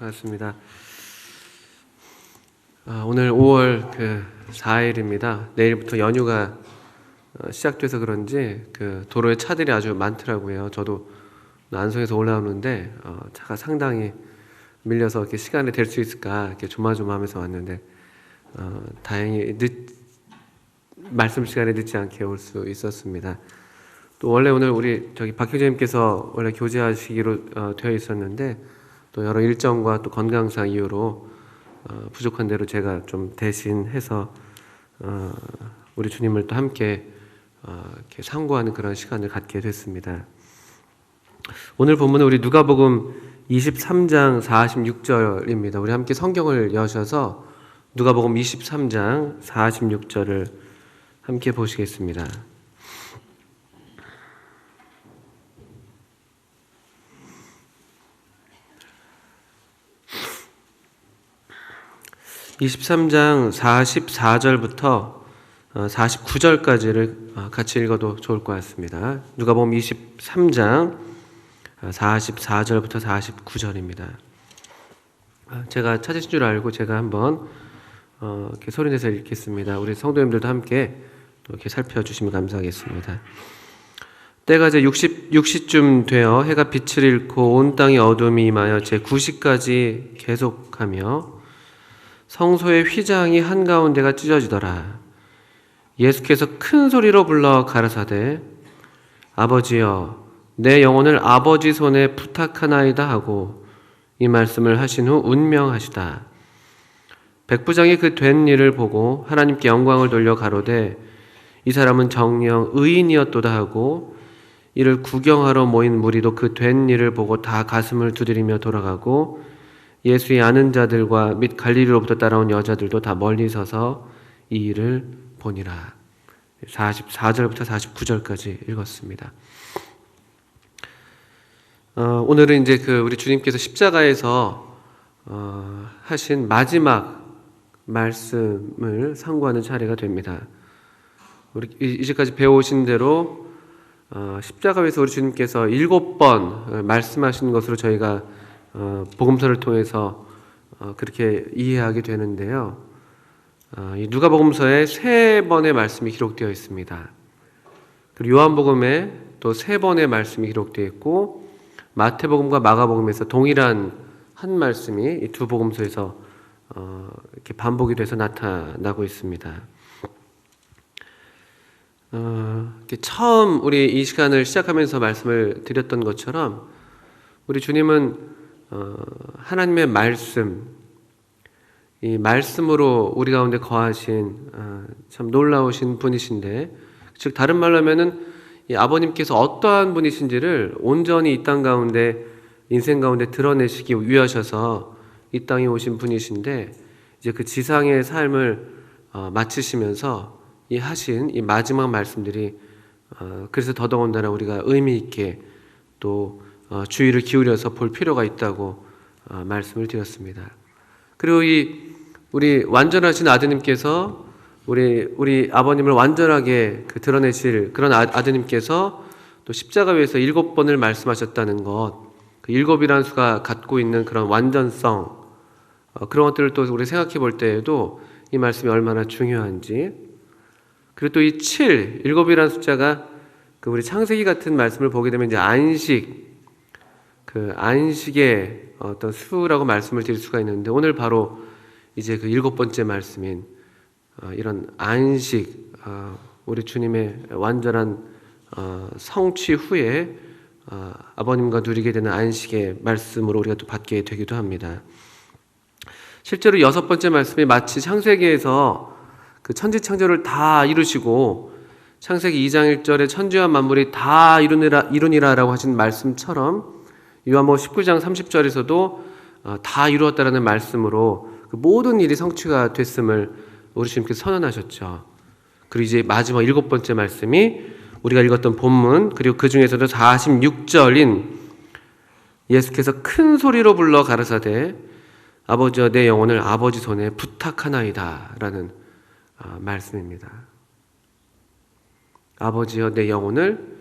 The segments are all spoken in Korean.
반갑습니다. 오늘 5월 4일입니다. 내일부터 연휴가 시작돼서 그런지 도로에 차들이 아주 많더라고요. 저도 안성에서 올라오는데 차가 상당히 밀려서 이렇게 시간이 될 수 있을까 이렇게 조마조마하면서 왔는데 다행히 말씀 시간에 늦지 않게 올 수 있었습니다. 또 원래 오늘 우리 박효재님께서 원래 교제하시기로 되어 있었는데 또 여러 일정과 또 건강상 이유로 부족한 대로 제가 좀 대신해서 우리 주님을 또 함께 이렇게 상고하는 그런 시간을 갖게 됐습니다. 오늘 본문은 우리 누가복음 23장 46절입니다. 우리 함께 성경을 여셔서 누가복음 23장 46절을 함께 보시겠습니다. (23장) 44절부터 49절까지를 같이 읽어도 좋을 것 같습니다. 누가복음 23장 44절부터 49절입니다. 제가 찾으신 줄 알고 제가 한번 이렇게 소리내서 읽겠습니다. 우리 성도님들도 함께 이렇게 살펴주시면 감사하겠습니다. 때가 이제 6시쯤 되어 해가 빛을 잃고 온 땅이 어둠이 임하여 제9시까지 계속하며 성소의 휘장이 한가운데가 찢어지더라. 예수께서 큰 소리로 불러 가라사대 아버지여 내 영혼을 아버지 손에 부탁하나이다 하고 이 말씀을 하신 후 운명하시다. 백부장이 그 된 일을 보고 하나님께 영광을 돌려 가로되 이 사람은 정녕 의인이었도다 하고 이를 구경하러 모인 무리도 그 된 일을 보고 다 가슴을 두드리며 돌아가고 예수의 아는 자들과 및 갈릴리로부터 따라온 여자들도 다 멀리 서서 이 일을 보니라. 44절부터 49절까지 읽었습니다. 오늘은 이제 우리 주님께서 십자가에서 하신 마지막 말씀을 상고하는 차례가 됩니다. 우리 이제까지 배워오신 대로 십자가 위에서 우리 주님께서 7번 말씀하신 것으로 저희가 복음서를 통해서 그렇게 이해하게 되는데요. 이 누가복음서에 3번의 말씀이 기록되어 있습니다. 그리고 요한복음에 또 3번의 말씀이 기록되어 있고 마태복음과 마가복음에서 동일한 한 말씀이 이 두 복음서에서 이렇게 반복이 돼서 나타나고 있습니다. 처음 우리 이 시간을 시작하면서 말씀을 드렸던 것처럼 우리 주님은 하나님의 말씀, 이 말씀으로 우리 가운데 거하신 참 놀라우신 분이신데, 즉 다른 말로 하면은 이 아버님께서 어떠한 분이신지를 온전히 이 땅 가운데 인생 가운데 드러내시기 위하셔서 이 땅에 오신 분이신데, 이제 그 지상의 삶을 마치시면서 이 하신 이 마지막 말씀들이 그래서 더더군다나 우리가 의미 있게 또 주의를 기울여서 볼 필요가 있다고 말씀을 드렸습니다. 그리고 우리 완전하신 아드님께서 우리 아버님을 완전하게 드러내실 그런 아드님께서 또 십자가 위에서 7번을 말씀하셨다는 것, 그 7이라는 수가 갖고 있는 그런 완전성, 그런 것들을 또 우리 생각해 볼 때에도 이 말씀이 얼마나 중요한지, 그리고 또 이 7이라는 숫자가 우리 창세기 같은 말씀을 보게 되면 이제 안식의 어떤 수라고 말씀을 드릴 수가 있는데, 오늘 바로 이제 7번째 말씀인 이런 안식, 우리 주님의 완전한 성취 후에 아버님과 누리게 되는 안식의 말씀으로 우리가 또 받게 되기도 합니다. 실제로 6번째 말씀이 마치 창세기에서 천지창조를 다 이루시고 창세기 2장 1절에 천지와 만물이 다 이루니라라고 하신 말씀처럼 요한복음 19장 30절에서도 다 이루었다라는 말씀으로 모든 일이 성취가 됐음을 우리 주님께서 선언하셨죠. 그리고 이제 마지막 7번째 말씀이 우리가 읽었던 본문, 그리고 그 중에서도 46절인 예수께서 큰 소리로 불러 가라사대 아버지여 내 영혼을 아버지 손에 부탁하나이다 라는 말씀입니다. 아버지여 내 영혼을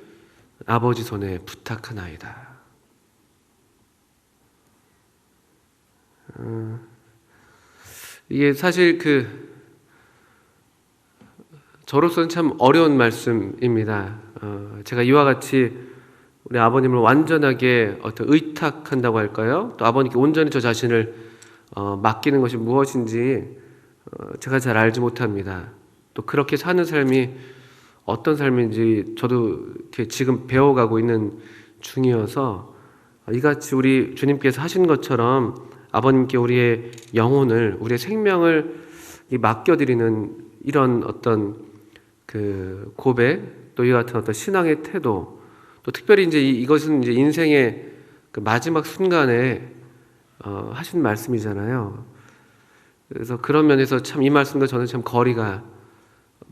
아버지 손에 부탁하나이다. 이게 사실 저로서는 참 어려운 말씀입니다. 제가 이와 같이 우리 아버님을 완전하게 어떤 의탁한다고 할까요? 또 아버님께 온전히 저 자신을 맡기는 것이 무엇인지 제가 잘 알지 못합니다. 또 그렇게 사는 삶이 어떤 삶인지 저도 이렇게 지금 배워가고 있는 중이어서 이같이 우리 주님께서 하신 것처럼 아버님께 우리의 영혼을, 우리의 생명을 맡겨드리는 이런 어떤 고백, 또 이 같은 어떤 신앙의 태도, 또 특별히 이제 이것은 이제 인생의 마지막 순간에 하신 말씀이잖아요. 그래서 그런 면에서 참 이 말씀과 저는 참 거리가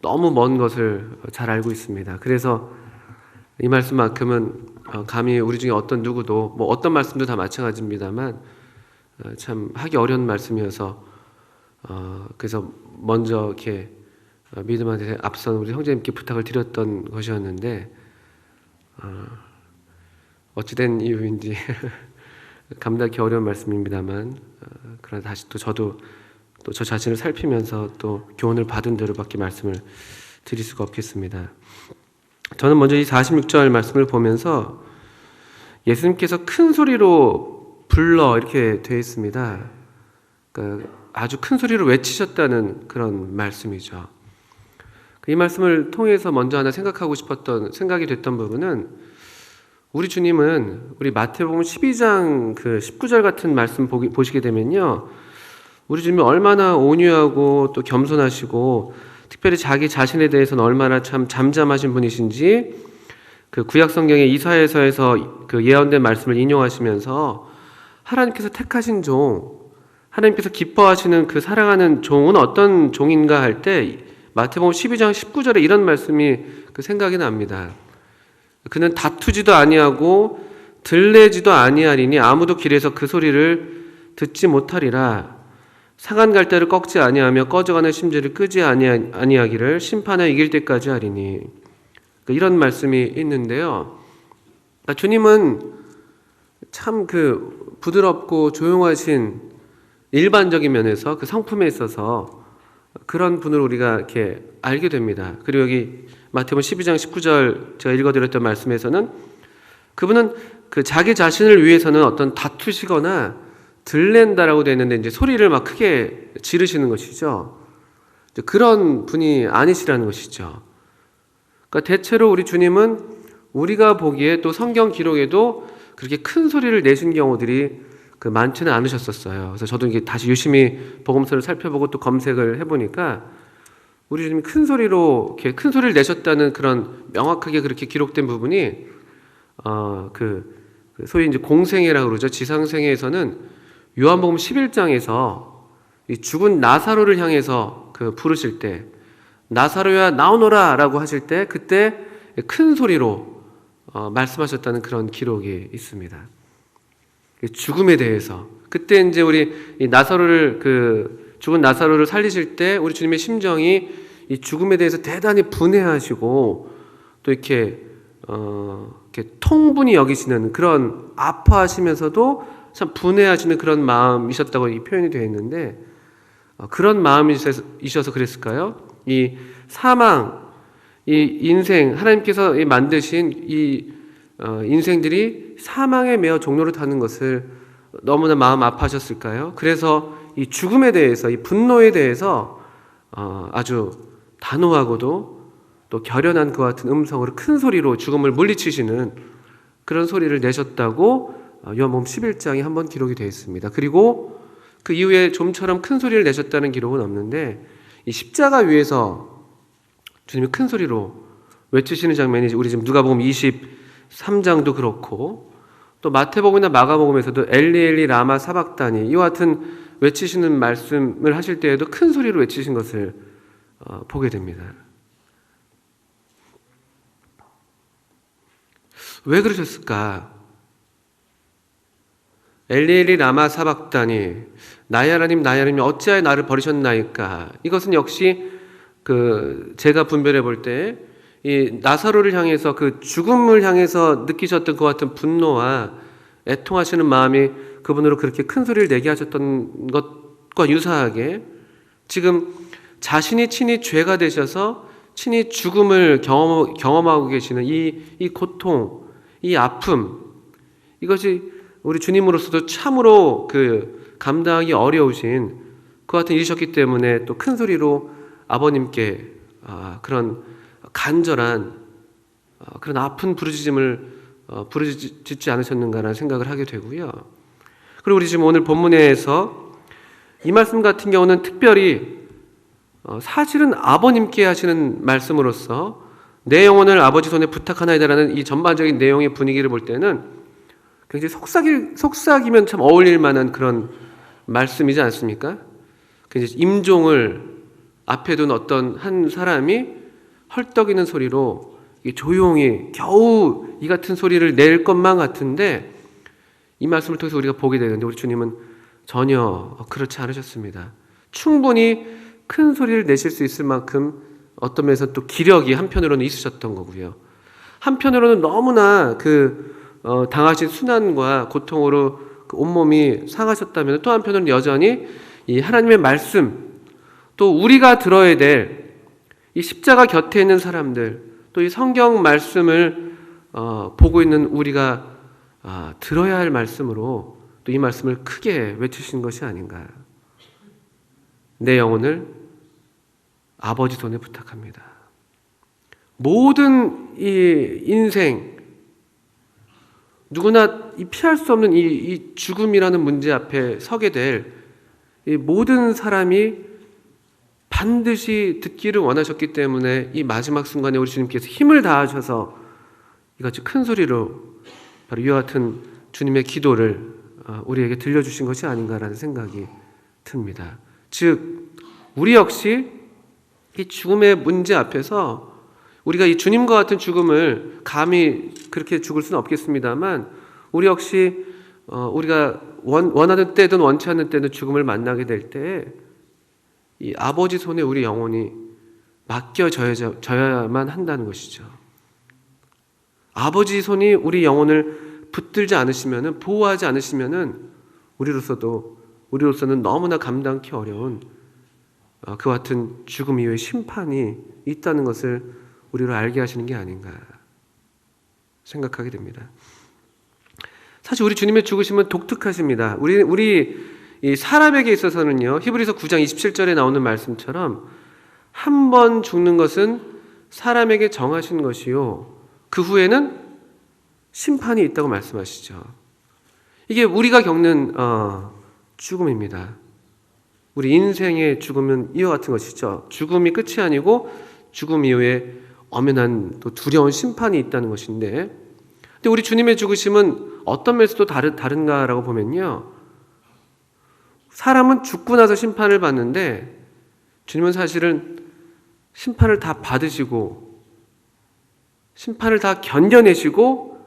너무 먼 것을 잘 알고 있습니다. 그래서 이 말씀만큼은 감히 우리 중에 어떤 누구도 뭐 어떤 말씀도 다 마찬가지입니다만 참 하기 어려운 말씀이어서 그래서 먼저 이렇게 믿음한테 앞선 우리 형제님께 부탁을 드렸던 것이었는데 어찌된 이유인지 감당하기 어려운 말씀입니다만 그러나 다시 또 저도 또 저 자신을 살피면서 또 교훈을 받은 대로밖에 말씀을 드릴 수가 없겠습니다. 저는 먼저 이 46절 말씀을 보면서 예수님께서 큰 소리로 불러 이렇게 되어 있습니다. 그러니까 아주 큰 소리로 외치셨다는 그런 말씀이죠. 이 말씀을 통해서 먼저 하나 생각이 됐던 부분은 우리 주님은 우리 마태복음 12장 19절 같은 말씀 보시게 되면요. 우리 주님이 얼마나 온유하고 또 겸손하시고 특별히 자기 자신에 대해서는 얼마나 참 잠잠하신 분이신지 구약 성경의 이사야서에서 예언된 말씀을 인용하시면서 하나님께서 택하신 종, 하나님께서 기뻐하시는 사랑하는 종은 어떤 종인가 할 때 마태복음 12장 19절에 이런 말씀이 생각이 납니다. 그는 다투지도 아니하고 들레지도 아니하리니 아무도 길에서 그 소리를 듣지 못하리라. 상한 갈대를 꺾지 아니하며 꺼져가는 심지를 끄지 아니하기를 심판에 이길 때까지 하리니. 이런 말씀이 있는데요. 주님은 참 부드럽고 조용하신 일반적인 면에서 성품에 있어서 그런 분을 우리가 이렇게 알게 됩니다. 그리고 여기 마태복음 12장 19절 제가 읽어드렸던 말씀에서는 그분은 자기 자신을 위해서는 어떤 다투시거나 들랜다라고 되어 있는데 이제 소리를 막 크게 지르시는 것이죠. 그런 분이 아니시라는 것이죠. 그러니까 대체로 우리 주님은 우리가 보기에 또 성경 기록에도 그렇게 큰 소리를 내신 경우들이 많지는 않으셨었어요. 그래서 저도 이게 다시 유심히 복음서를 살펴보고 또 검색을 해보니까 우리 주님이 큰 소리로 이렇게 큰 소리를 내셨다는 그런 명확하게 그렇게 기록된 부분이 소위 이제 공생애라고 그러죠. 지상생애에서는 요한복음 11장에서 이 죽은 나사로를 향해서 부르실 때 나사로야 나오너라 라고 하실 때 그때 큰 소리로 말씀하셨다는 그런 기록이 있습니다. 죽음에 대해서 그때 이제 우리 이 죽은 나사로를 살리실 때 우리 주님의 심정이 이 죽음에 대해서 대단히 분해하시고 또 이렇게 통분히 여기시는 그런 아파하시면서도 참 분해하시는 그런 마음이셨다고 이 표현이 되어 있는데 그런 마음이셔서 그랬을까요? 이 사망, 이 인생, 하나님께서 만드신 이 인생들이 사망에 매어 종로를 타는 것을 너무나 마음 아파하셨을까요? 그래서 이 죽음에 대해서, 이 분노에 대해서 아주 단호하고도 또 결연한 그와 같은 음성으로 큰 소리로 죽음을 물리치시는 그런 소리를 내셨다고 요한복음 11장에 한번 기록이 되어 있습니다. 그리고 그 이후에 좀처럼 큰 소리를 내셨다는 기록은 없는데 이 십자가 위에서 주님이 큰 소리로 외치시는 장면이 우리 지금 누가복음 23장도 그렇고 또 마태복음이나 마가복음에서도 엘리 엘리 라마 사박다니 이와 같은 외치시는 말씀을 하실 때에도 큰 소리로 외치신 것을 보게 됩니다. 왜 그러셨을까? 엘리 엘리 라마 사박다니 나의 하나님 어찌하여 나를 버리셨나이까? 이것은 역시 제가 분별해 볼 때 이 나사로를 향해서 죽음을 향해서 느끼셨던 그 같은 분노와 애통하시는 마음이 그분으로 그렇게 큰 소리를 내게 하셨던 것과 유사하게 지금 자신이 친히 죄가 되셔서 친히 죽음을 경험하고 계시는 이 고통, 이 아픔, 이것이 우리 주님으로서도 참으로 그 감당하기 어려우신 그 같은 일이셨기 때문에 또 큰 소리로 아버님께 그런 간절한 그런 아픈 부르짖음을 부르짖지 않으셨는가라는 생각을 하게 되고요. 그리고 우리 지금 오늘 본문에서 이 말씀 같은 경우는 특별히 사실은 아버님께 하시는 말씀으로서 내 영혼을 아버지 손에 부탁하나이다라는 이 전반적인 내용의 분위기를 볼 때는 굉장히 속삭이면 참 어울릴 만한 그런 말씀이지 않습니까? 굉장히 임종을 앞에 둔 어떤 한 사람이 헐떡이는 소리로 조용히 겨우 이 같은 소리를 낼 것만 같은데 이 말씀을 통해서 우리가 보게 되는데 우리 주님은 전혀 그렇지 않으셨습니다. 충분히 큰 소리를 내실 수 있을 만큼 어떤 면에서 또 기력이 한편으로는 있으셨던 거고요. 한편으로는 너무나 당하신 순환과 고통으로 온몸이 상하셨다면 또 한편으로는 여전히 이 하나님의 말씀, 또 우리가 들어야 될 이 십자가 곁에 있는 사람들, 또 이 성경 말씀을 보고 있는 우리가 들어야 할 말씀으로 또 이 말씀을 크게 외치신 것이 아닌가. 내 영혼을 아버지 손에 부탁합니다. 모든 이 인생, 누구나 피할 수 없는 이 죽음이라는 문제 앞에 서게 될 이 모든 사람이 반드시 듣기를 원하셨기 때문에 이 마지막 순간에 우리 주님께서 힘을 다하셔서 이같이 큰 소리로 바로 이와 같은 주님의 기도를 우리에게 들려주신 것이 아닌가라는 생각이 듭니다. 즉 우리 역시 이 죽음의 문제 앞에서 우리가 이 주님과 같은 죽음을 감히 그렇게 죽을 수는 없겠습니다만 우리 역시 우리가 원하는 때든 원치 않는 때든 죽음을 만나게 될 때 이 아버지 손에 우리 영혼이 맡겨져야만 한다는 것이죠. 아버지 손이 우리 영혼을 붙들지 않으시면은, 보호하지 않으시면은 우리로서는 너무나 감당하기 어려운 그와 같은 죽음 이후의 심판이 있다는 것을 우리로 알게 하시는 게 아닌가 생각하게 됩니다. 사실 우리 주님의 죽으심은 독특하십니다. 우리 이 사람에게 있어서는요, 히브리서 9장 27절에 나오는 말씀처럼 한 번 죽는 것은 사람에게 정하신 것이요, 그 후에는 심판이 있다고 말씀하시죠. 이게 우리가 겪는 죽음입니다. 우리 인생의 죽음은 이와 같은 것이죠. 죽음이 끝이 아니고 죽음 이후에 엄연한 또 두려운 심판이 있다는 것인데, 근데 우리 주님의 죽으심은 어떤 면에서 또 다른가라고 보면요, 사람은 죽고 나서 심판을 받는데 주님은 사실은 심판을 다 받으시고 심판을 다 견뎌내시고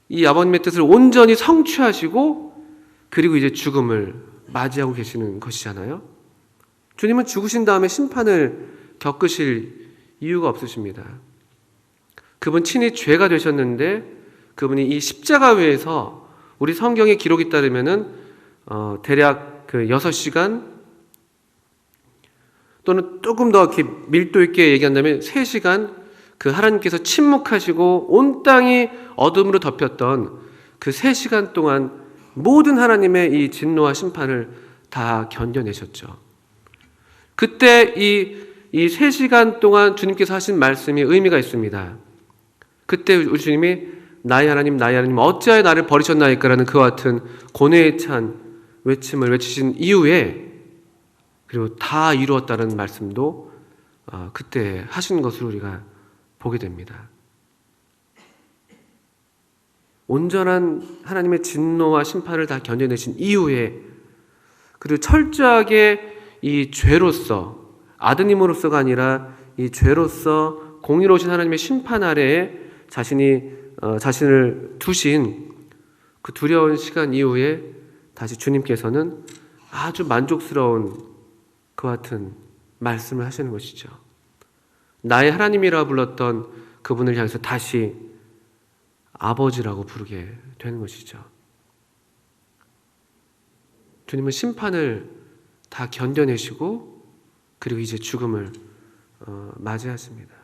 이 아버님의 뜻을 온전히 성취하시고 그리고 이제 죽음을 맞이하고 계시는 것이잖아요. 주님은 죽으신 다음에 심판을 겪으실 이유가 없으십니다. 그분 친히 죄가 되셨는데 그분이 이 십자가 위에서 우리 성경의 기록에 따르면은 대략 6시간 또는 조금 더 이렇게 밀도 있게 얘기한다면 3시간 그 하나님께서 침묵하시고 온 땅이 어둠으로 덮였던 그 3시간 동안 모든 하나님의 이 진노와 심판을 다 견뎌내셨죠. 그때 이 3시간 동안 주님께서 하신 말씀이 의미가 있습니다. 그때 우리 주님이 나의 하나님 어찌하여 나를 버리셨나이까라는 그와 같은 고뇌에 찬 외침을 외치신 이후에 그리고 다 이루었다는 말씀도 그때 하신 것을 우리가 보게 됩니다. 온전한 하나님의 진노와 심판을 다 견뎌내신 이후에 그리고 철저하게 이 죄로서 아드님으로서가 아니라 이 죄로서 공의로우신 하나님의 심판 아래에 자신을 두신 그 두려운 시간 이후에 다시 주님께서는 아주 만족스러운 그와 같은 말씀을 하시는 것이죠. 나의 하나님이라 불렀던 그분을 향해서 다시 아버지라고 부르게 되는 것이죠. 주님은 심판을 다 견뎌내시고 그리고 이제 죽음을 맞이하십니다.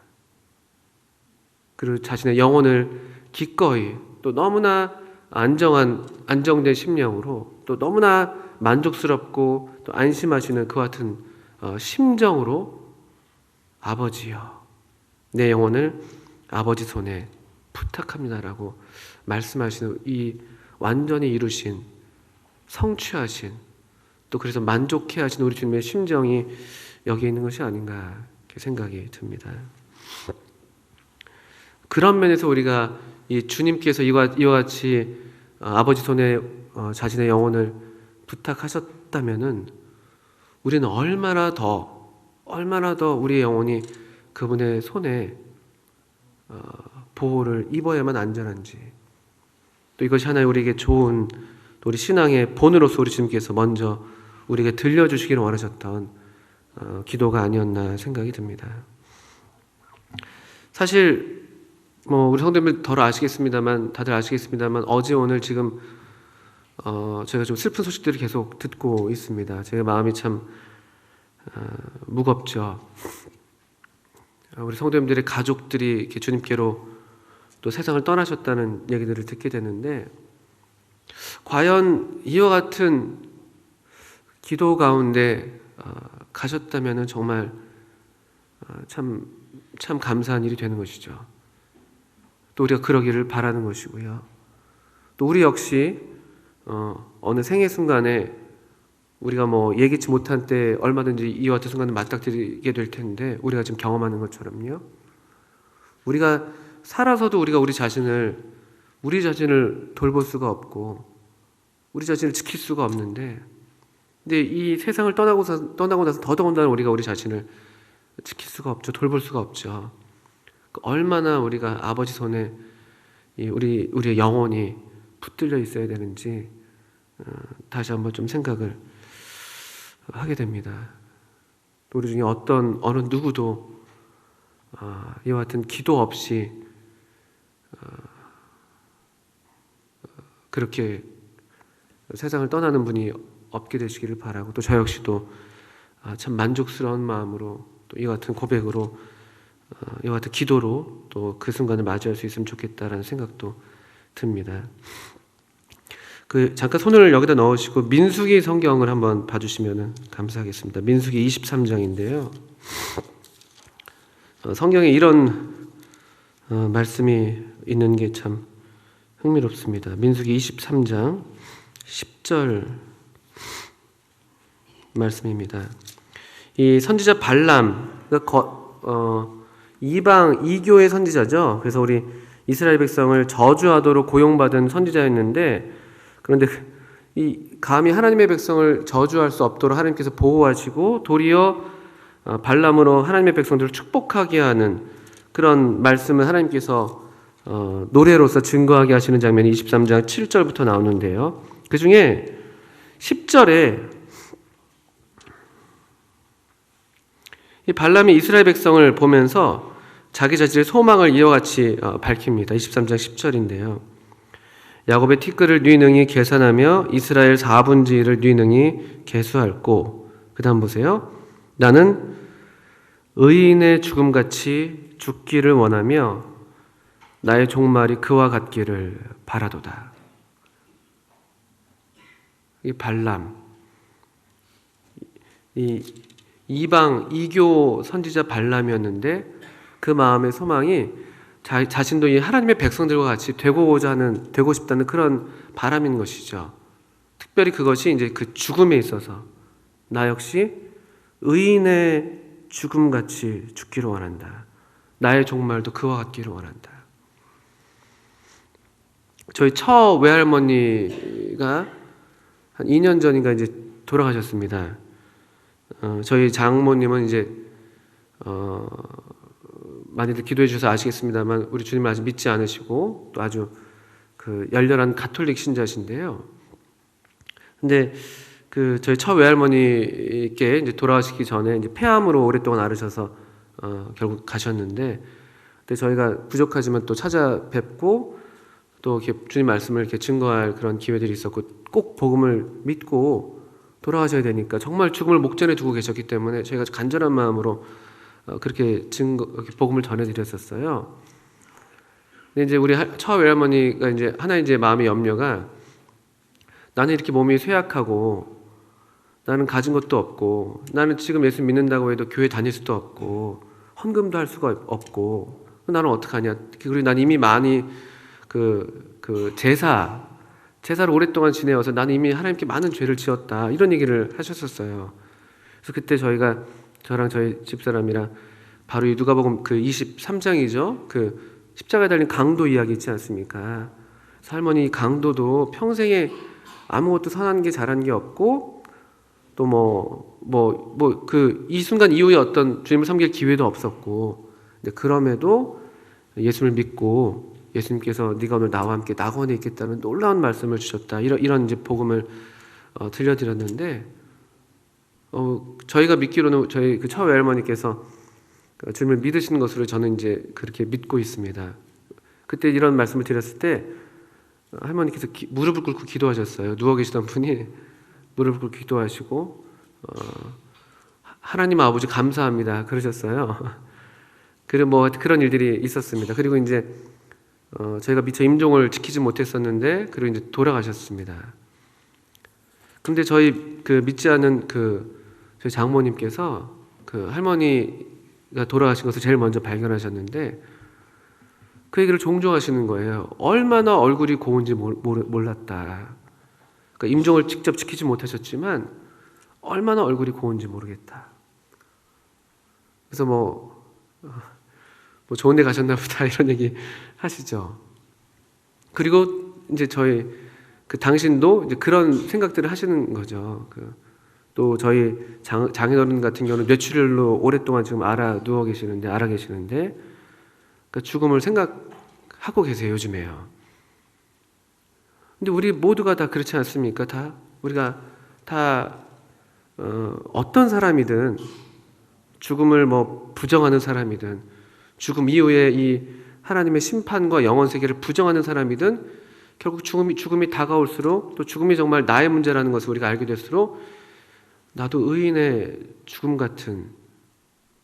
그리고 자신의 영혼을 기꺼이 또 너무나 안정된 심령으로 또 너무나 만족스럽고 또 안심하시는 그와 같은 심정으로 아버지여 내 영혼을 아버지 손에 부탁합니다라고 말씀하시는 이 완전히 이루신 성취하신 또 그래서 만족해 하신 우리 주님의 심정이 여기 있는 것이 아닌가 이렇게 생각이 듭니다. 그런 면에서 우리가 이 주님께서 이와 같이 아버지 손에 자신의 영혼을 부탁하셨다면은 우리는 얼마나 더 우리의 영혼이 그분의 손에 보호를 입어야만 안전한지 또 이것이 하나의 우리에게 좋은 또 우리 신앙의 본으로서 우리 주님께서 먼저 우리에게 들려주시기를 원하셨던 기도가 아니었나 생각이 듭니다. 사실 우리 성도님들 다들 아시겠습니다만 어제 오늘 지금 제가 좀 슬픈 소식들을 계속 듣고 있습니다. 제 마음이 참 무겁죠. 우리 성도님들의 가족들이 이렇게 주님께로 또 세상을 떠나셨다는 얘기들을 듣게 되는데 과연 이와 같은 기도 가운데 가셨다면 정말 참 감사한 일이 되는 것이죠. 또 우리가 그러기를 바라는 것이고요. 또 우리 역시 어느 생애 순간에 우리가 예기치 못한 때 얼마든지 이와 같은 순간을 맞닥뜨리게 될 텐데 우리가 지금 경험하는 것처럼요. 우리가 살아서도 우리가 우리 자신을 돌볼 수가 없고 우리 자신을 지킬 수가 없는데 근데 이 세상을 떠나고 나서 더더군다나 우리가 우리 자신을 지킬 수가 없죠. 돌볼 수가 없죠. 얼마나 우리가 아버지 손에 우리의 영혼이 붙들려 있어야 되는지 다시 한번 좀 생각을 하게 됩니다. 우리 중에 어느 누구도 이와 같은 기도 없이 그렇게 세상을 떠나는 분이 없게 되시기를 바라고 또 저 역시도 참 만족스러운 마음으로 또 이와 같은 고백으로 이와 같은 기도로 또 그 순간을 맞이할 수 있으면 좋겠다라는 생각도 듭니다. 잠깐 손을 여기다 넣으시고 민수기 성경을 한번 봐주시면 감사하겠습니다. 민수기 23장인데요. 성경에 이런 말씀이 있는 게 참 흥미롭습니다. 민수기 23장 10절 말씀입니다. 이 선지자 발람, 이교의 선지자죠. 그래서 우리 이스라엘 백성을 저주하도록 고용받은 선지자였는데 그런데 감히 하나님의 백성을 저주할 수 없도록 하나님께서 보호하시고 도리어 발람으로 하나님의 백성들을 축복하게 하는 그런 말씀을 하나님께서 노래로서 증거하게 하시는 장면이 23장 7절부터 나오는데요. 그 중에 10절에 이 발람이 이스라엘 백성을 보면서 자기 자신의 소망을 이와 같이 밝힙니다. 23장 10절인데요. 야곱의 티끌을 네 능히 계산하며 이스라엘 4분의 1을 네 능히 계수할고 그 다음 보세요. 나는 의인의 죽음같이 죽기를 원하며 나의 종말이 그와 같기를 바라도다. 이 발람, 이교 선지자 발람이었는데 그 마음의 소망이 자신도 이 하나님의 백성들과 같이 되고 싶다는 그런 바람인 것이죠. 특별히 그것이 이제 그 죽음에 있어서 나 역시 의인의 죽음같이 죽기를 원한다. 나의 종말도 그와 같기를 원한다. 저희 처 외할머니가 한 2년 전인가 이제 돌아가셨습니다. 저희 장모님은 이제 많이들 기도해 주셔서 아시겠습니다만 우리 주님을 아직 믿지 않으시고 또 아주 열렬한 가톨릭 신자신데요. 근데 저희 처 외할머니께 이제 돌아가시기 전에 이제 폐암으로 오랫동안 앓으셔서 결국 가셨는데, 근데 저희가 부족하지만 또 찾아뵙고 또 이렇게 주님 말씀을 이렇게 증거할 그런 기회들이 있었고, 꼭 복음을 믿고 돌아가셔야 되니까 정말 죽음을 목전에 두고 계셨기 때문에 저희가 간절한 마음으로 그렇게 복음을 전해드렸었어요. 근데 이제 우리 처 외할머니가 이제 하나 이제 마음의 염려가, 나는 이렇게 몸이 쇠약하고 나는 가진 것도 없고 나는 지금 예수 믿는다고 해도 교회 다닐 수도 없고 헌금도 할 수가 없고 나는 어떡하냐. 그리고 난 이미 많이 제사를 오랫동안 지내어서 나는 이미 하나님께 많은 죄를 지었다, 이런 얘기를 하셨었어요. 그래서 그때 저랑 저희 집사람이랑 바로 이 누가복음 그 23장이죠. 그 십자가에 달린 강도 이야기 있지 않습니까? 할머니 강도도 평생에 아무것도 선한 게 잘한 게 없고 또 이 순간 이후에 어떤 주님을 섬길 기회도 없었고, 근데 그럼에도 예수를 믿고 예수님께서 네가 오늘 나와 함께 낙원에 있겠다는 놀라운 말씀을 주셨다, 이런 이제 복음을 들려드렸는데, 저희가 믿기로는 저희 그 처 외할머니께서 주님을 믿으시는 것으로 저는 이제 그렇게 믿고 있습니다. 그때 이런 말씀을 드렸을 때 할머니께서 무릎을 꿇고 기도하셨어요. 누워 계시던 분이 무릎을 꿇고 기도하시고 하나님 아버지 감사합니다 그러셨어요. 그리고 그런 일들이 있었습니다. 그리고 이제 저희가 미처 임종을 지키지 못했었는데 그리고 이제 돌아가셨습니다. 근데 저희 믿지 않는 저희 장모님께서 할머니가 돌아가신 것을 제일 먼저 발견하셨는데 그 얘기를 종종 하시는 거예요. 얼마나 얼굴이 고운지 몰랐다. 그러니까 임종을 직접 지키지 못하셨지만 얼마나 얼굴이 고운지 모르겠다. 그래서 좋은 데 가셨나 보다, 이런 얘기 하시죠. 그리고 이제 저희 당신도 이제 그런 생각들을 하시는 거죠. 또 저희 장인어른 같은 경우는 뇌출혈로 오랫동안 지금 알아 계시는데 그러니까 죽음을 생각하고 계세요, 요즘에요. 근데 우리 모두가 다 그렇지 않습니까? 우리가 어떤 사람이든, 죽음을 부정하는 사람이든, 죽음 이후에 이 하나님의 심판과 영원 세계를 부정하는 사람이든, 결국 죽음이 다가올수록, 또 죽음이 정말 나의 문제라는 것을 우리가 알게 될수록 나도 의인의 죽음 같은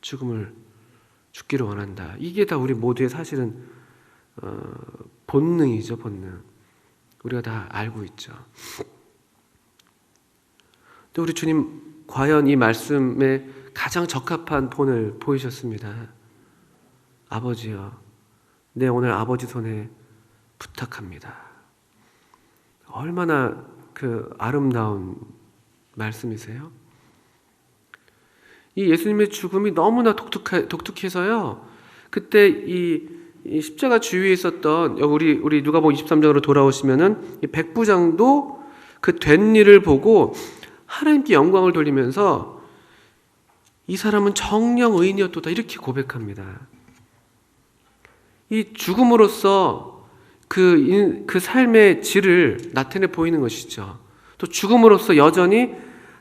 죽음을 죽기를 원한다. 이게 다 우리 모두의 사실은 본능이죠, 본능. 우리가 다 알고 있죠. 또 우리 주님 과연 이 말씀에 가장 적합한 본을 보이셨습니다. 아버지여, 내 오늘 아버지 손에 부탁합니다. 얼마나 아름다운 말씀이세요? 이 예수님의 죽음이 너무나 독특해서요. 그때 이 십자가 주위에 있었던, 우리 누가복음 23장으로 돌아오시면은 이 백부장도 그 된 일을 보고 하나님께 영광을 돌리면서 이 사람은 정령 의인이었도다, 이렇게 고백합니다. 이 죽음으로써 그 삶의 질을 나타내 보이는 것이죠. 또 죽음으로써 여전히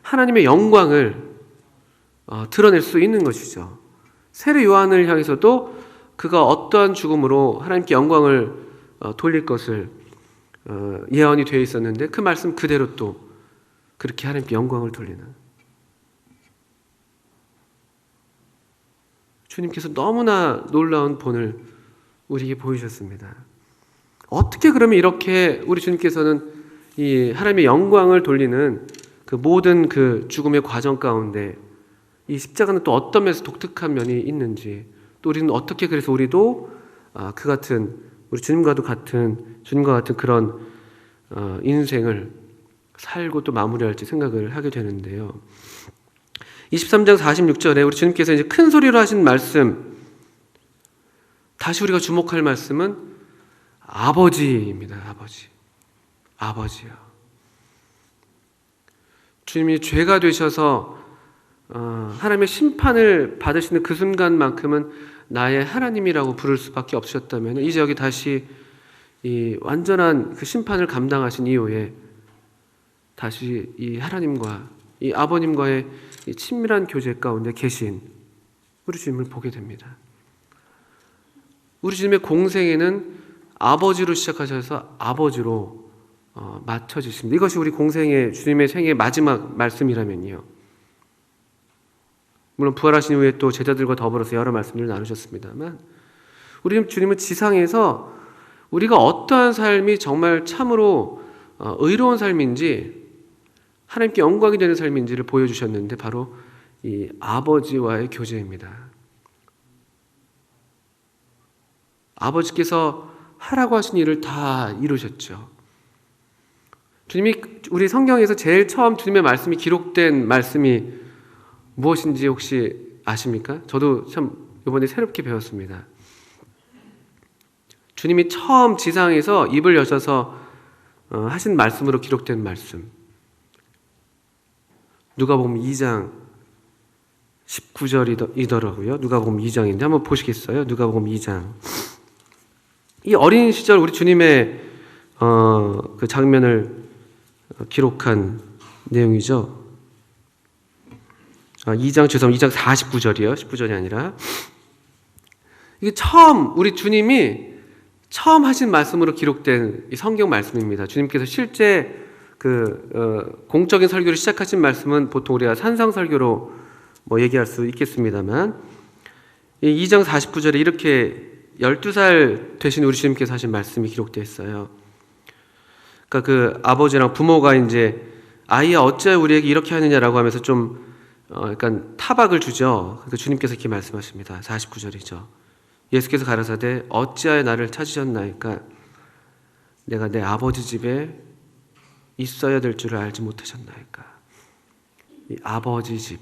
하나님의 영광을 드러낼 수 있는 것이죠. 세례 요한을 향해서도 그가 어떠한 죽음으로 하나님께 영광을 돌릴 것을 예언이 되어 있었는데 그 말씀 그대로 또 그렇게 하나님께 영광을 돌리는, 주님께서 너무나 놀라운 본을 우리에게 보이셨습니다. 어떻게 그러면 이렇게 우리 주님께서는 이 하나님의 영광을 돌리는 그 모든 죽음의 과정 가운데 이 십자가는 또 어떤 면에서 독특한 면이 있는지, 또 우리는 어떻게 그래서 우리도 우리 주님과 같은 그런 인생을 살고 또 마무리할지 생각을 하게 되는데요. 23장 46절에 우리 주님께서 이제 큰 소리로 하신 말씀, 다시 우리가 주목할 말씀은 아버지입니다. 아버지요. 주님이 죄가 되셔서 하나님의 심판을 받으시는 그 순간만큼은 나의 하나님이라고 부를 수밖에 없으셨다면, 이제 여기 다시 이 완전한 그 심판을 감당하신 이후에 다시 이 하나님과 이 아버님과의 이 친밀한 교제 가운데 계신 우리 주님을 보게 됩니다. 우리 주님의 공생에는 아버지로 시작하셔서 아버지로 맞춰지십니다. 이것이 우리 공생의 주님의 생의 마지막 말씀이라면요. 물론 부활하신 후에 또 제자들과 더불어서 여러 말씀들을 나누셨습니다만 우리 주님은 지상에서 우리가 어떠한 삶이 정말 참으로 의로운 삶인지 하나님께 영광이 되는 삶인지를 보여주셨는데 바로 이 아버지와의 교제입니다. 아버지께서 하라고 하신 일을 다 이루셨죠. 주님이 우리 성경에서 제일 처음 주님의 말씀이 기록된 말씀이 무엇인지 혹시 아십니까? 저도 참 이번에 새롭게 배웠습니다. 주님이 처음 지상에서 입을 여셔서 하신 말씀으로 기록된 말씀. 누가복음 2장 19절이더라고요. 누가복음 2장인데 한번 보시겠어요? 누가복음 2장. 이 어린 시절 우리 주님의 그 장면을 기록한 내용이죠. 2장 49절이요. 19절이 아니라. 이게 우리 주님이 처음 하신 말씀으로 기록된 이 성경 말씀입니다. 주님께서 실제 공적인 설교를 시작하신 말씀은 보통 우리가 산상 설교로 얘기할 수 있겠습니다만, 이 2장 49절에 이렇게 12살 되신 우리 주님께서 하신 말씀이 기록되어 있어요. 그러니까 그 아버지랑 부모가 이제 아이야 어찌하여 우리에게 이렇게 하느냐라고 하면서 좀 약간 타박을 주죠. 그러니까 주님께서 이렇게 말씀하십니다. 49절이죠. 예수께서 가라사대 어찌하여 나를 찾으셨나이까 내가 내 아버지 집에 있어야 될 줄을 알지 못하셨나이까. 이 아버지 집,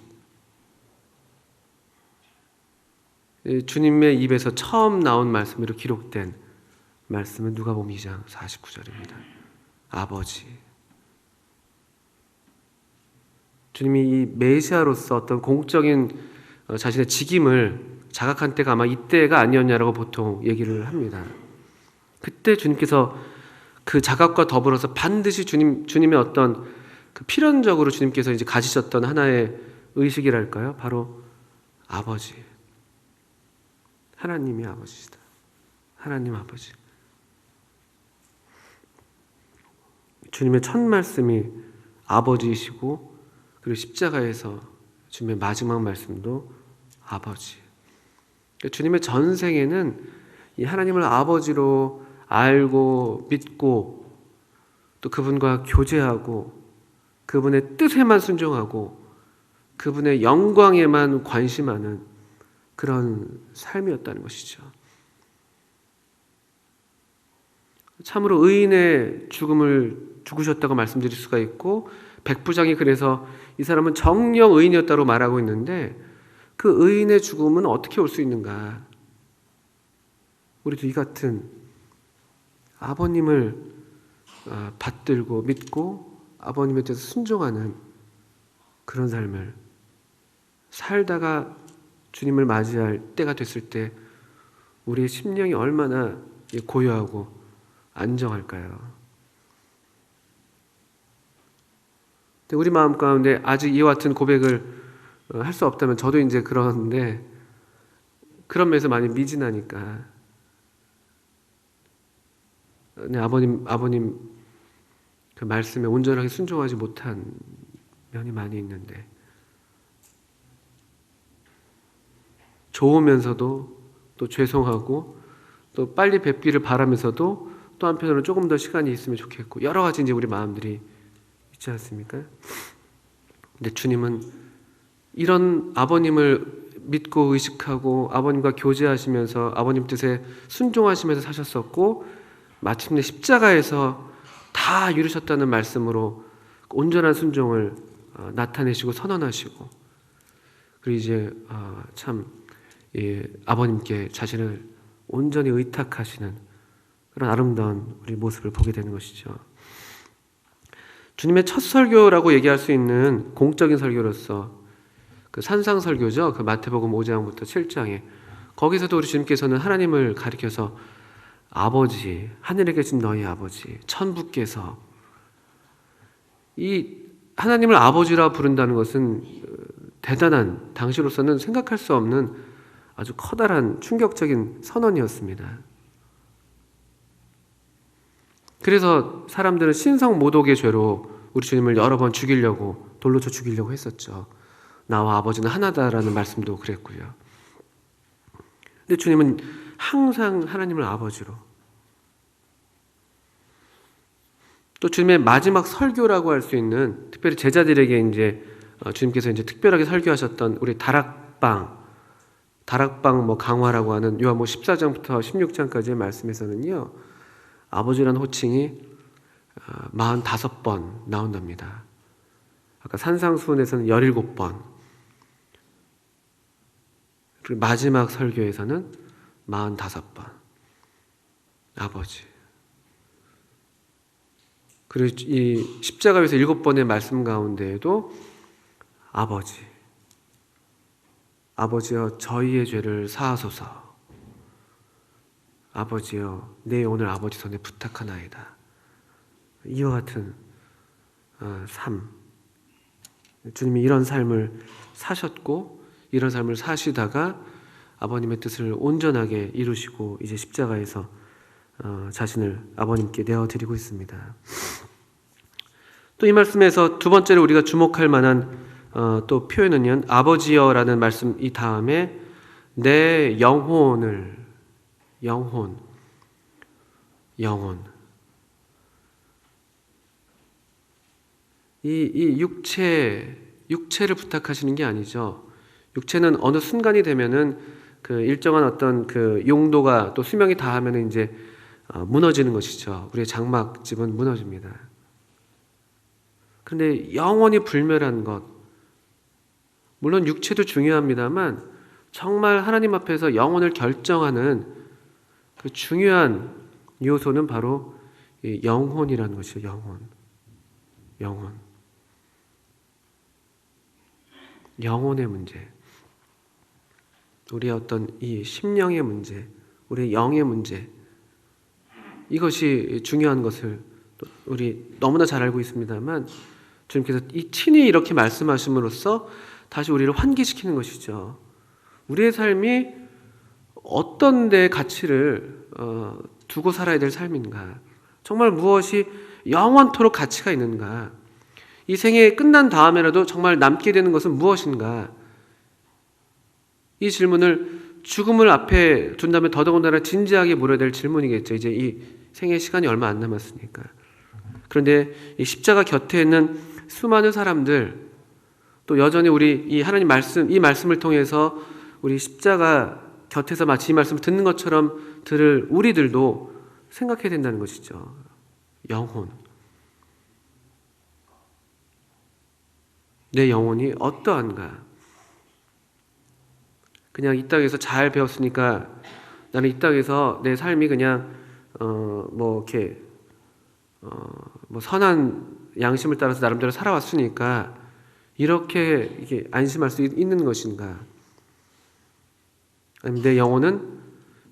주님의 입에서 처음 나온 말씀으로 기록된 말씀은 누가복음 2장 49절입니다. 아버지. 주님이 이 메시아로서 어떤 공적인 자신의 직임을 자각한 때가 아마 이때가 아니었냐라고 보통 얘기를 합니다. 그때 주님께서 그 자각과 더불어서 반드시 주님의 어떤 그 필연적으로 주님께서 이제 가지셨던 하나의 의식이랄까요? 바로 아버지. 하나님이 아버지시다. 하나님 아버지. 주님의 첫 말씀이 아버지이시고 그리고 십자가에서 주님의 마지막 말씀도 아버지. 주님의 전생에는 이 하나님을 아버지로 알고 믿고 또 그분과 교제하고 그분의 뜻에만 순종하고 그분의 영광에만 관심하는 그런 삶이었다는 것이죠. 참으로 의인의 죽음을 죽으셨다고 말씀드릴 수가 있고 백부장이 그래서 이 사람은 정령 의인이었다고 말하고 있는데 그 의인의 죽음은 어떻게 올 수 있는가? 우리도 이 같은 아버님을 받들고 믿고 아버님에 대해서 순종하는 그런 삶을 살다가 주님을 맞이할 때가 됐을 때 우리의 심령이 얼마나 고요하고 안정할까요? 우리 마음 가운데 아직 이와 같은 고백을 할 수 없다면 저도 이제 그런데 그런 면에서 많이 미진하니까 아버님 그 말씀에 온전하게 순종하지 못한 면이 많이 있는데 좋으면서도 또 죄송하고 또 빨리 뵙기를 바라면서도 또 한편으로는 조금 더 시간이 있으면 좋겠고 여러 가지 이제 우리 마음들이 있지 않습니까? 근데 주님은 이런 아버님을 믿고 의식하고 아버님과 교제하시면서 아버님 뜻에 순종하시면서 사셨었고 마침내 십자가에서 다 이루셨다는 말씀으로 온전한 순종을 나타내시고 선언하시고 그리고 이제 참 아버님께 자신을 온전히 의탁하시는 그런 아름다운 우리 모습을 보게 되는 것이죠. 주님의 첫 설교라고 얘기할 수 있는 공적인 설교로서 그 산상 설교죠. 그 마태복음 5장부터 7장에 거기서도 우리 주님께서는 하나님을 가리켜서 아버지, 하늘에 계신 너희 아버지, 천부께서 이 하나님을 아버지라 부른다는 것은 대단한 당시로서는 생각할 수 없는 아주 커다란 충격적인 선언이었습니다. 그래서 사람들은 신성모독의 죄로 우리 주님을 여러 번 죽이려고, 돌로 쳐 죽이려고 했었죠. 나와 아버지는 하나다라는 말씀도 그랬고요. 근데 주님은 항상 하나님을 아버지로, 또 주님의 마지막 설교라고 할 수 있는, 특별히 제자들에게 이제 주님께서 이제 특별하게 설교하셨던 우리 다락방 뭐 강화라고 하는 요한복음 14장부터 16장까지의 말씀에서는요, 아버지라는 호칭이 45번 나온답니다. 아까 산상수훈에서는 17번, 그리고 마지막 설교에서는 45번 아버지. 그리고 이 십자가에서 7번의 말씀 가운데에도 아버지여 저희의 죄를 사하소서. 아버지여 내 오늘 아버지 손에 부탁하나이다. 이와 같은 삶, 주님이 이런 삶을 사셨고 이런 삶을 사시다가 아버님의 뜻을 온전하게 이루시고 이제 십자가에서 자신을 아버님께 내어드리고 있습니다. 또 이 말씀에서 두 번째로 우리가 주목할 만한 또 표현은요, 아버지여라는 말씀 이 다음에 내 영혼. 이 육체를 부탁하시는 게 아니죠. 육체는 어느 순간이 되면은 그 일정한 어떤 그 용도가 또 수명이 다하면은 이제 무너지는 것이죠. 우리의 장막집은 무너집니다. 그런데 영원히 불멸한 것, 물론 육체도 중요합니다만 정말 하나님 앞에서 영혼을 결정하는 그 중요한 요소는 바로 이 영혼이라는 것이죠. 영혼의 문제, 우리의 어떤 이 심령의 문제, 우리의 영의 문제, 이것이 중요한 것을 우리 너무나 잘 알고 있습니다만 주님께서 이 친히 이렇게 말씀하심으로써 다시 우리를 환기시키는 것이죠. 우리의 삶이 어떤 데 가치를 두고 살아야 될 삶인가, 정말 무엇이 영원토록 가치가 있는가, 이 생애 끝난 다음에라도 정말 남게 되는 것은 무엇인가, 이 질문을 죽음을 앞에 둔다면 더더군다나 진지하게 물어야 될 질문이겠죠. 이제 이 생애 시간이 얼마 안 남았으니까. 그런데 이 십자가 곁에 있는 수많은 사람들, 또 여전히 우리 이 하나님 말씀, 이 말씀을 통해서 우리 십자가 곁에서 마치 이 말씀을 듣는 것처럼 들을 우리들도 생각해야 된다는 것이죠. 영혼. 내 영혼이 어떠한가? 그냥 이 땅에서 잘 배웠으니까 나는 이 땅에서 내 삶이 그냥 뭐 이렇게 뭐 선한 양심을 따라서 나름대로 살아왔으니까 이렇게 이게 안심할 수 있는 것인가? 아니면 내 영혼은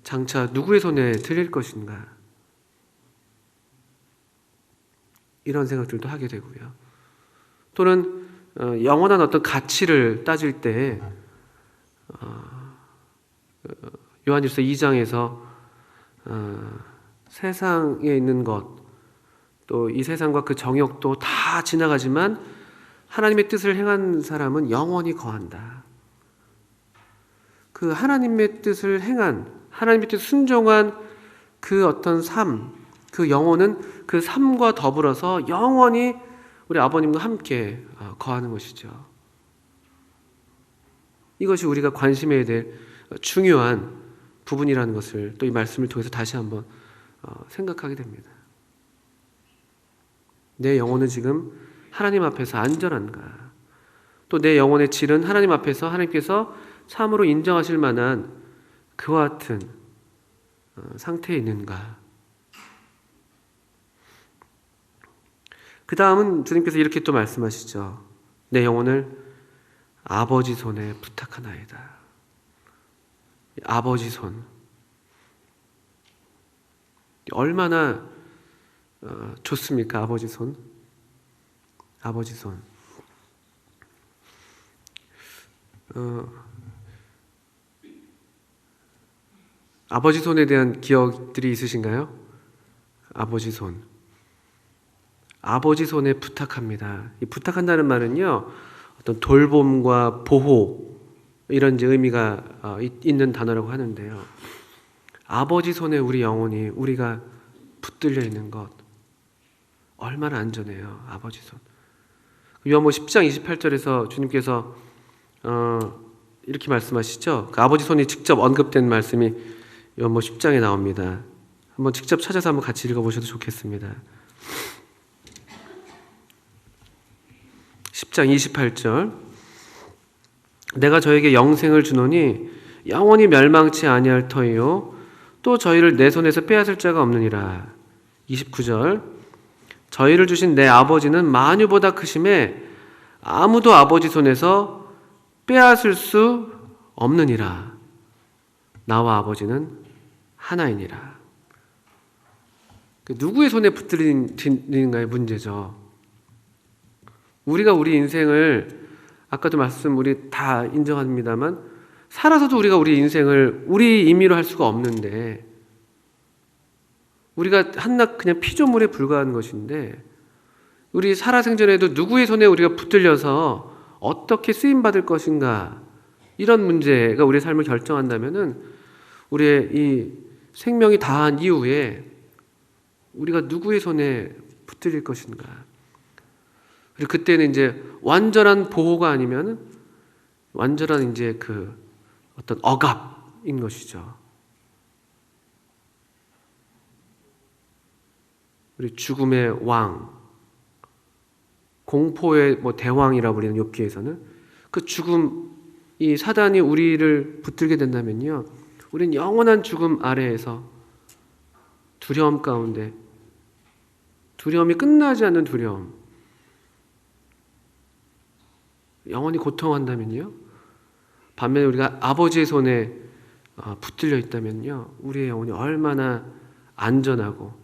장차 누구의 손에 들릴 것인가? 이런 생각들도 하게 되고요. 또는 영원한 어떤 가치를 따질 때 요한일서 2장에서 세상에 있는 것, 또 이 세상과 그 정욕도 다 지나가지만 하나님의 뜻을 행한 사람은 영원히 거한다. 그 하나님의 뜻을 행한, 하나님의 뜻 순종한 그 어떤 삶, 그 영혼은 그 삶과 더불어서 영원히 우리 아버님과 함께 거하는 것이죠. 이것이 우리가 관심해야 될 중요한 부분이라는 것을 또 이 말씀을 통해서 다시 한번 생각하게 됩니다. 내 영혼은 지금 하나님 앞에서 안전한가? 또 내 영혼의 질은 하나님 앞에서 하나님께서 참으로 인정하실 만한 그와 같은 상태에 있는가? 그 다음은 주님께서 이렇게 또 말씀하시죠. 내 영혼을 아버지 손에 부탁하나이다. 아버지 손. 얼마나 좋습니까? 아버지 손. 아버지 손. 아버지 손에 대한 기억들이 있으신가요? 아버지 손. 아버지 손에 부탁합니다. 이 부탁한다는 말은요, 어떤 돌봄과 보호 이런 이제 의미가 있는 단어라고 하는데요. 아버지 손에 우리 영혼이 우리가 붙들려 있는 것 얼마나 안전해요. 아버지 손. 요한복음 10장 28절에서 주님께서 이렇게 말씀하시죠. 그 아버지 손이 직접 언급된 말씀이 요한복음 10장에 나옵니다. 한번 직접 찾아서 한번 같이 읽어보셔도 좋겠습니다. 10장 28절 내가 저에게 영생을 주노니 영원히 멸망치 아니할 터이요 또 저희를 내 손에서 빼앗을 자가 없느니라. 29절 저희를 주신 내 아버지는 만유보다 크심에 아무도 아버지 손에서 빼앗을 수 없느니라. 나와 아버지는 하나이니라. 누구의 손에 붙들리는가의 문제죠. 우리가 우리 인생을 아까도 우리 다 인정합니다만 살아서도 우리가 우리 인생을 우리 임의로 할 수가 없는데 우리가 한낱 그냥 피조물에 불과한 것인데 우리 살아생전에도 누구의 손에 우리가 붙들려서 어떻게 쓰임받을 것인가 이런 문제가 우리의 삶을 결정한다면은 우리의 이 생명이 다한 이후에 우리가 누구의 손에 붙들릴 것인가. 그리고 그때는 이제 완전한 보호가 아니면 완전한 이제 그 어떤 억압인 것이죠. 우리 죽음의 왕, 공포의 대왕이라고 불리는 욥기에서는 그 죽음, 이 사단이 우리를 붙들게 된다면요, 우리는 영원한 죽음 아래에서 두려움 가운데, 두려움이 끝나지 않는 두려움, 영원히 고통한다면요, 반면에 우리가 아버지의 손에 붙들려 있다면요, 우리의 영혼이 얼마나 안전하고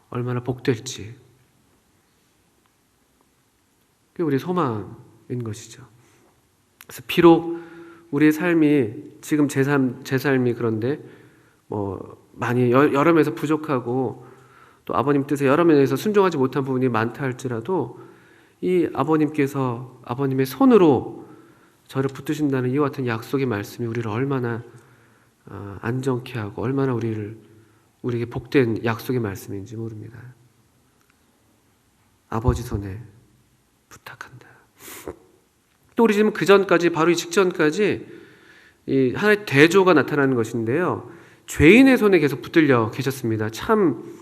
얼마나 복될지, 그게 우리의 소망인 것이죠. 그래서 비록 우리의 삶이 지금 제 삶이 그런데 많이 여러 면에서 부족하고 또 아버님 뜻에 여러 면에서 순종하지 못한 부분이 많다 할지라도 이 아버님의 손으로 저를 붙드신다는 이와 같은 약속의 말씀이 우리를 얼마나 안정케 하고 얼마나 우리에게 복된 약속의 말씀인지 모릅니다. 아버지 손에 부탁한다. 또 우리 지금 그 전까지, 바로 이 직전까지 이 하나의 대조가 나타나는 것인데요, 죄인의 손에 계속 붙들려 계셨습니다. 참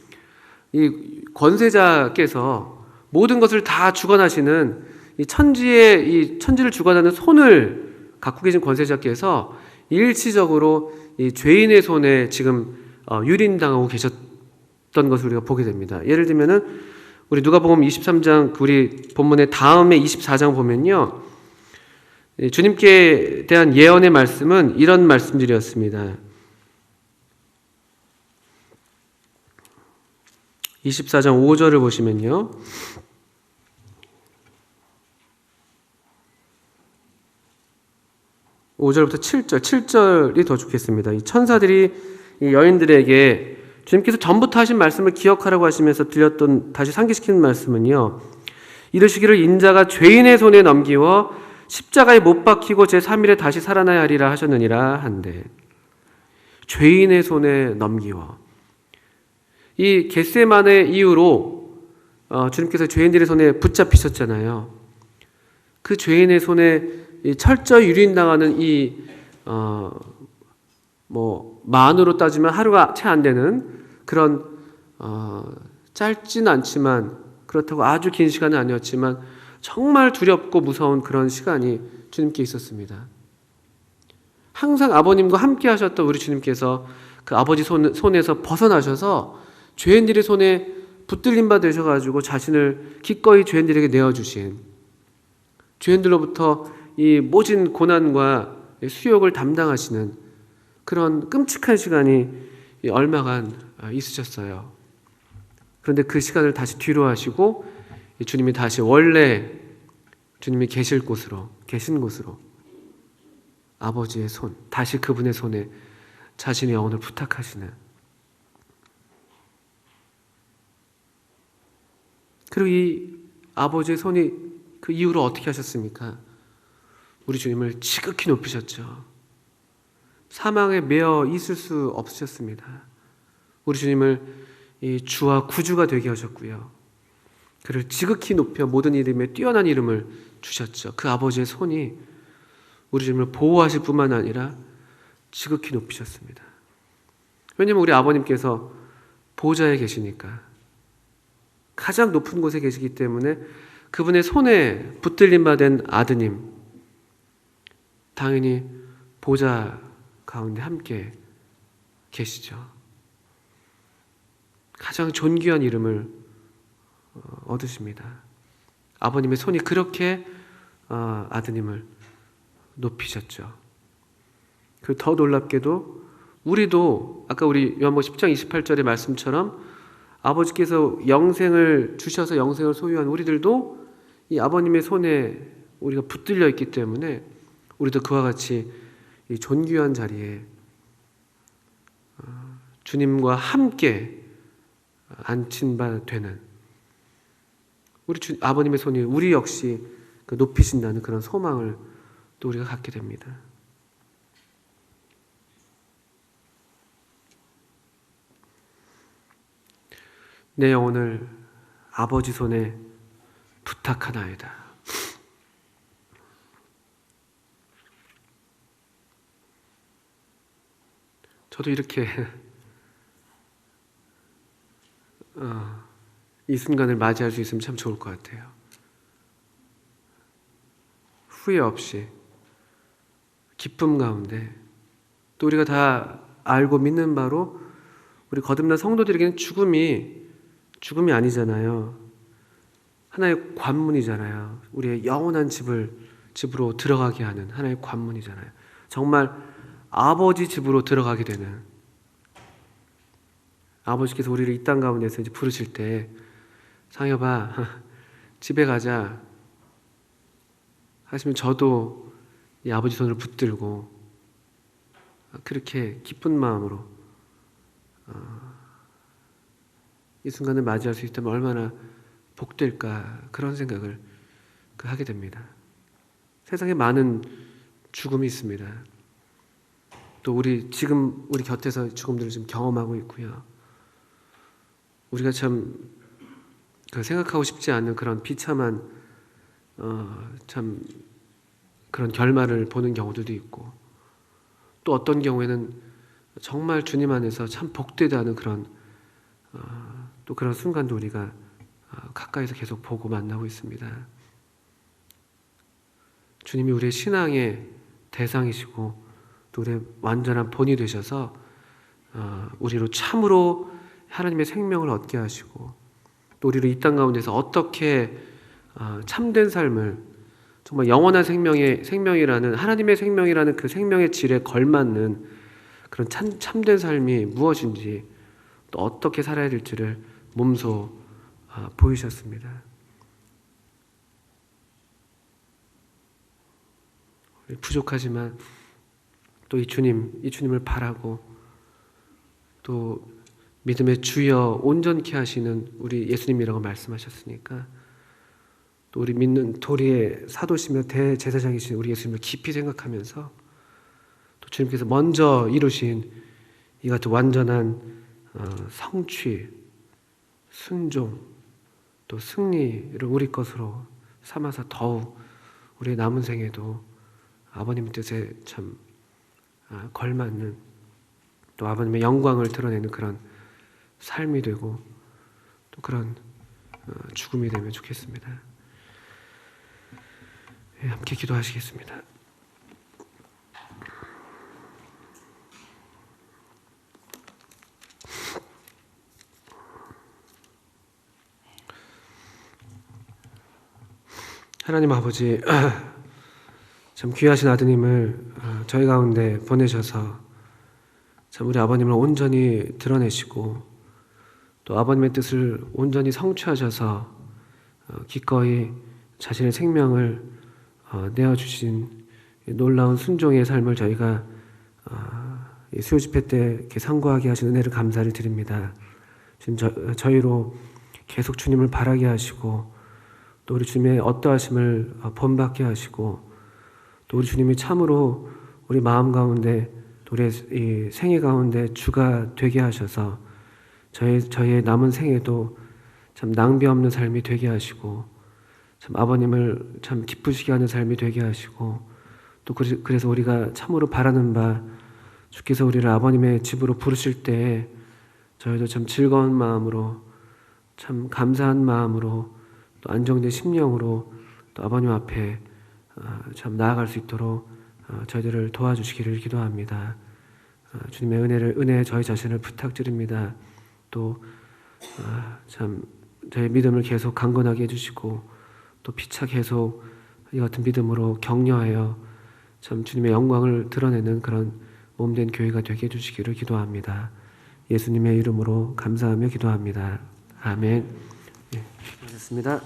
이 권세자께서 모든 것을 다 주관하시는 이 천지를 주관하는 손을 갖고 계신 권세자께서 일시적으로 이 죄인의 손에 지금 유린당하고 계셨던 것을 우리가 보게 됩니다. 예를 들면은 우리 누가복음 23장 우리 본문의 다음에 24장 보면요, 주님께 대한 예언의 말씀은 이런 말씀들이었습니다. 24장 5절을 보시면요, (5절부터) 7절이 더 좋겠습니다. 이 천사들이 이 여인들에게 주님께서 전부터 하신 말씀을 기억하라고 하시면서 다시 상기시키는 말씀은요, 이르시기를 인자가 죄인의 손에 넘기워 십자가에 못 박히고 제3일에 다시 살아나야 하리라 하셨느니라 한데, 죄인의 손에 넘기워. 이 겟세마네 이후로 주님께서 죄인들의 손에 붙잡히셨잖아요. 그 죄인의 손에 철저히 유린당하는 만으로 따지면 하루가 채 안 되는 그런 짧지는 않지만, 그렇다고 아주 긴 시간은 아니었지만 정말 두렵고 무서운 그런 시간이 주님께 있었습니다. 항상 아버님과 함께 하셨던 우리 주님께서 그 아버지 손에서 벗어나셔서 죄인들의 손에 붙들림 바 되셔가지고 자신을 기꺼이 죄인들에게 내어주신, 죄인들로부터 이 모진 고난과 수욕을 담당하시는 그런 끔찍한 시간이 얼마간 있으셨어요. 그런데 그 시간을 다시 뒤로 하시고 주님이 다시 원래 주님이 계신 곳으로 아버지의 손, 다시 그분의 손에 자신의 영혼을 부탁하시는, 그리고 이 아버지의 손이 그 이후로 어떻게 하셨습니까? 우리 주님을 지극히 높이셨죠. 사망에 매어 있을 수 없으셨습니다. 우리 주님을 이 주와 구주가 되게 하셨고요. 그를 지극히 높여 모든 이름에 뛰어난 이름을 주셨죠. 그 아버지의 손이 우리 주님을 보호하실 뿐만 아니라 지극히 높이셨습니다. 왜냐하면 우리 아버님께서 보좌에 계시니까, 가장 높은 곳에 계시기 때문에 그분의 손에 붙들림 받은 아드님, 당연히 보좌 가운데 함께 계시죠. 가장 존귀한 이름을 얻으십니다. 아버님의 손이 그렇게 아드님을 높이셨죠. 그 더 놀랍게도 우리도 아까 우리 요한복음 10장 28절의 말씀처럼 아버지께서 영생을 주셔서 영생을 소유한 우리들도 이 아버님의 손에 우리가 붙들려 있기 때문에 우리도 그와 같이 이 존귀한 자리에 주님과 함께 앉힌 바 되는 우리 아버님의 손이 우리 역시 그 높이신다는 그런 소망을 또 우리가 갖게 됩니다. 내 영혼을 아버지 손에 부탁하나이다. 저도 이렇게 이 순간을 맞이할 수 있으면 참 좋을 것 같아요. 후회 없이 기쁨 가운데, 또 우리가 다 알고 믿는 바로 우리 거듭난 성도들에게는 죽음이 아니잖아요. 하나의 관문이잖아요. 우리의 영원한 집으로 들어가게 하는 하나의 관문이잖아요. 정말 아버지 집으로 들어가게 되는, 아버지께서 우리를 이 땅 가운데서 이제 부르실 때 상여봐 집에 가자 하시면 저도 이 아버지 손을 붙들고 그렇게 기쁜 마음으로 이 순간을 맞이할 수 있다면 얼마나 복될까, 그런 생각을 하게 됩니다. 세상에 많은 죽음이 있습니다. 또 지금 우리 곁에서 죽음들을 좀 경험하고 있고요. 우리가 참 생각하고 싶지 않은 그런 비참한 참 그런 결말을 보는 경우들도 있고, 또 어떤 경우에는 정말 주님 안에서 참 복되다는 그런 또 그런 순간도 우리가 가까이서 계속 보고 만나고 있습니다. 주님이 우리의 신앙의 대상이시고 또 우리의 완전한 본이 되셔서 우리로 참으로 하나님의 생명을 얻게 하시고, 또 우리를 이 땅 가운데서 어떻게 참된 삶을, 정말 영원한 생명이라는, 하나님의 생명이라는 그 생명의 질에 걸맞는 그런 참된 삶이 무엇인지, 또 어떻게 살아야 될지를 몸소 보이셨습니다. 부족하지만 또 이 주님을 바라고, 또 믿음의 주여 온전케 하시는 우리 예수님이라고 말씀하셨으니까, 또 우리 믿는 도리의 사도시며 대제사장이신 우리 예수님을 깊이 생각하면서, 또 주님께서 먼저 이루신 이 같은 완전한 성취, 순종, 또 승리를 우리 것으로 삼아서 더욱 우리의 남은 생에도 아버님 뜻에 참 걸맞는, 또 아버님의 영광을 드러내는 그런 삶이 되고, 또 그런 죽음이 되면 좋겠습니다. 함께 기도하시겠습니다. 하나님 아버지, 참 귀하신 아드님을 저희 가운데 보내셔서 참 우리 아버님을 온전히 드러내시고, 또 아버님의 뜻을 온전히 성취하셔서 기꺼이 자신의 생명을 내어주신 놀라운 순종의 삶을 저희가 수요 집회 때 이렇게 상고하게 하시는 은혜를 감사를 드립니다. 지금 저희로 계속 주님을 바라게 하시고 또 우리 주님의 어떠하심을 본받게 하시고 또 우리 주님이 참으로 우리 마음 가운데 또 우리의 이 생애 가운데 주가 되게 하셔서 저희의 남은 생애도 참 낭비 없는 삶이 되게 하시고 참 아버님을 참 기쁘시게 하는 삶이 되게 하시고 또 그래서 우리가 참으로 바라는 바 주께서 우리를 아버님의 집으로 부르실 때 저희도 참 즐거운 마음으로 참 감사한 마음으로 또 안정된 심령으로 또 아버님 앞에 참 나아갈 수 있도록 저희들을 도와주시기를 기도합니다. 주님의 은혜에 저희 자신을 부탁드립니다. 또 참 저희 믿음을 계속 강건하게 해주시고 또 피차 계속 이 같은 믿음으로 격려하여 참 주님의 영광을 드러내는 그런 몸된 교회가 되게 해주시기를 기도합니다. 예수님의 이름으로 감사하며 기도합니다. 아멘. 네, 고맙습니다.